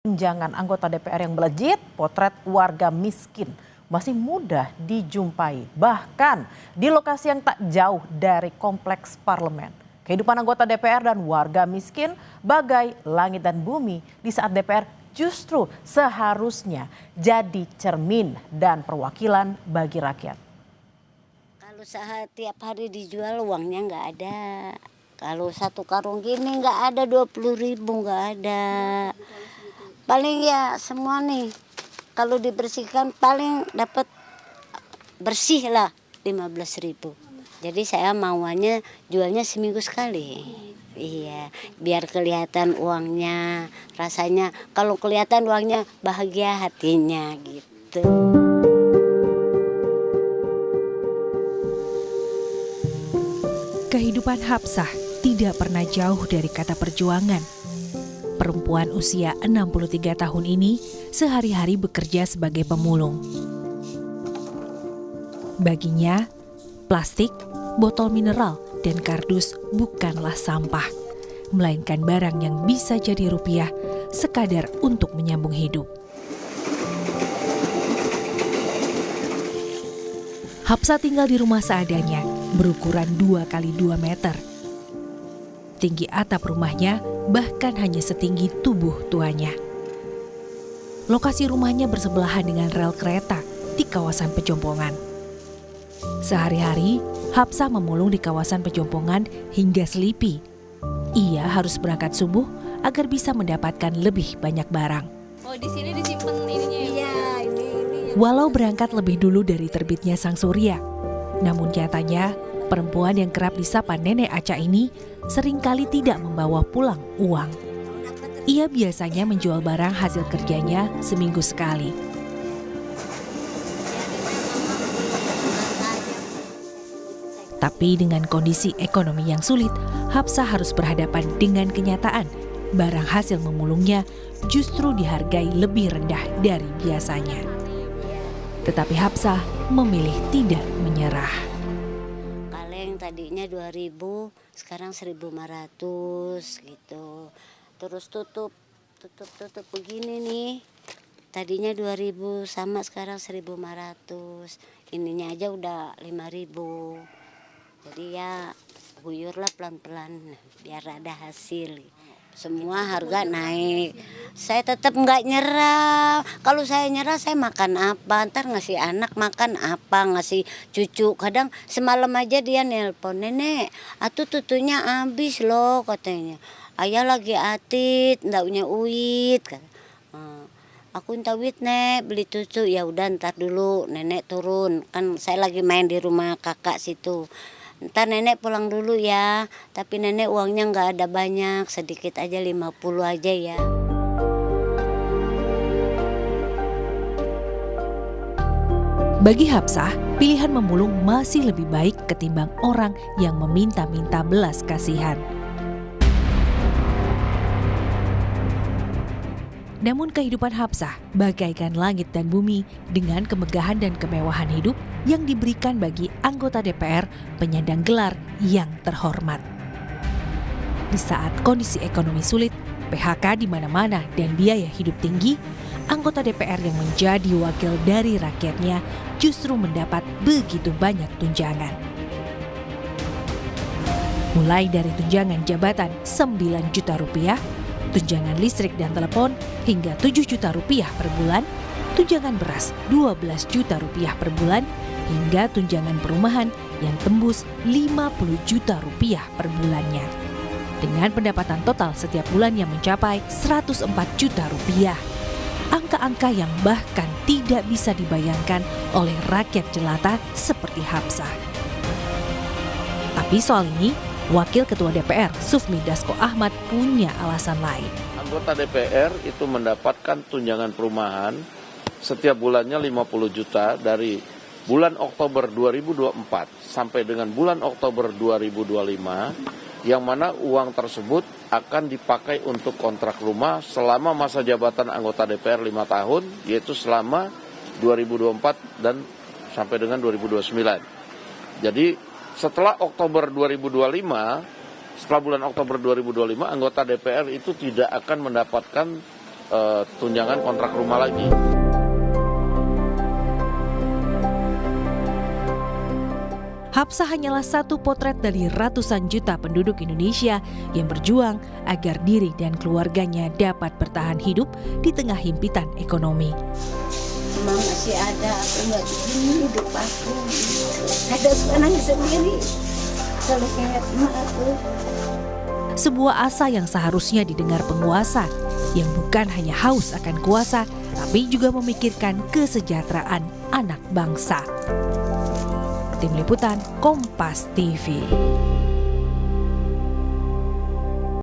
Tunjangan anggota DPR yang melejit, potret warga miskin masih mudah dijumpai. Bahkan di lokasi yang tak jauh dari kompleks parlemen. Kehidupan anggota DPR dan warga miskin bagai langit dan bumi di saat DPR justru seharusnya jadi cermin dan perwakilan bagi rakyat. Kalau tiap hari dijual uangnya nggak ada. Kalau satu karung gini nggak ada 20.000, nggak ada. Paling ya semua nih, kalau dibersihkan paling dapat bersih lah 15.000. Jadi saya mauannya jualnya seminggu sekali. Iya, biar kelihatan uangnya, rasanya kalau kelihatan uangnya bahagia hatinya gitu. Kehidupan Hapsah tidak pernah jauh dari kata perjuangan. Perempuan usia 63 tahun ini sehari-hari bekerja sebagai pemulung. Baginya, plastik, botol mineral, dan kardus bukanlah sampah, melainkan barang yang bisa jadi rupiah sekadar untuk menyambung hidup. Hapsah tinggal di rumah seadanya, berukuran 2 kali 2 meter. Tinggi atap rumahnya bahkan hanya setinggi tubuh tuanya. Lokasi rumahnya bersebelahan dengan rel kereta di kawasan Pejompongan. Sehari-hari, Hapsah memulung di kawasan Pejompongan hingga Selipi. Ia harus berangkat subuh agar bisa mendapatkan lebih banyak barang. Oh, di sini disimpan ininya ya? Iya, ini. Walau berangkat lebih dulu dari terbitnya sang surya, namun nyatanya perempuan yang kerap disapa Nenek Aca ini seringkali tidak membawa pulang uang. Ia biasanya menjual barang hasil kerjanya seminggu sekali. Tapi dengan kondisi ekonomi yang sulit, Hapsah harus berhadapan dengan kenyataan barang hasil memulungnya justru dihargai lebih rendah dari biasanya. Tetapi Hapsah memilih tidak menyerah. Tadinya 2.000, sekarang 1.500 gitu. Terus tutup begini nih. Tadinya 2.000 sama sekarang 1.500. Ininya aja udah 5.000. Jadi ya buyurlah pelan-pelan biar ada hasil. Semua harga naik. Saya tetap nggak nyerah. Kalau saya nyerah, saya makan apa? Ntar ngasih anak makan apa? Ngasih cucu. Kadang semalam aja dia nelpon, "Nenek, atuh tutunya habis loh," katanya. "Ayah lagi atit, ndak punya uit." "Aku minta uit, Nek, beli tutu." "Ya udah ntar dulu, Nenek turun. Kan saya lagi main di rumah kakak situ. Ntar Nenek pulang dulu ya, tapi Nenek uangnya nggak ada banyak, sedikit aja 50 aja ya." Bagi Hapsah, pilihan memulung masih lebih baik ketimbang orang yang meminta-minta belas kasihan. Namun kehidupan Hapsah bagaikan langit dan bumi dengan kemegahan dan kemewahan hidup yang diberikan bagi anggota DPR penyandang gelar yang terhormat. Di saat kondisi ekonomi sulit, PHK di mana-mana dan biaya hidup tinggi, anggota DPR yang menjadi wakil dari rakyatnya justru mendapat begitu banyak tunjangan. Mulai dari tunjangan jabatan 9 juta rupiah, tunjangan listrik dan telepon hingga 7 juta rupiah per bulan, tunjangan beras 12 juta rupiah per bulan, hingga tunjangan perumahan yang tembus 50 juta rupiah per bulannya. Dengan pendapatan total setiap bulannya mencapai 104 juta rupiah. Angka-angka yang bahkan tidak bisa dibayangkan oleh rakyat jelata seperti Hapsah. Tapi soal ini, Wakil Ketua DPR Sufmi Dasko Ahmad punya alasan lain. Anggota DPR itu mendapatkan tunjangan perumahan setiap bulannya 50 juta dari bulan Oktober 2024 sampai dengan bulan Oktober 2025, yang mana uang tersebut akan dipakai untuk kontrak rumah selama masa jabatan anggota DPR 5 tahun, yaitu selama 2024 dan sampai dengan 2029. Jadi setelah Oktober 2025, setelah bulan Oktober 2025, anggota DPR itu tidak akan mendapatkan tunjangan kontrak rumah lagi. Hapsah hanyalah satu potret dari ratusan juta penduduk Indonesia yang berjuang agar diri dan keluarganya dapat bertahan hidup di tengah himpitan ekonomi. Emang masih ada, aku nggak begini hidup aku. Ada sekarang sendiri. Kalau kayak emak aku. Sebuah asa yang seharusnya didengar penguasa, yang bukan hanya haus akan kuasa, tapi juga memikirkan kesejahteraan anak bangsa. Tim Liputan Kompas TV.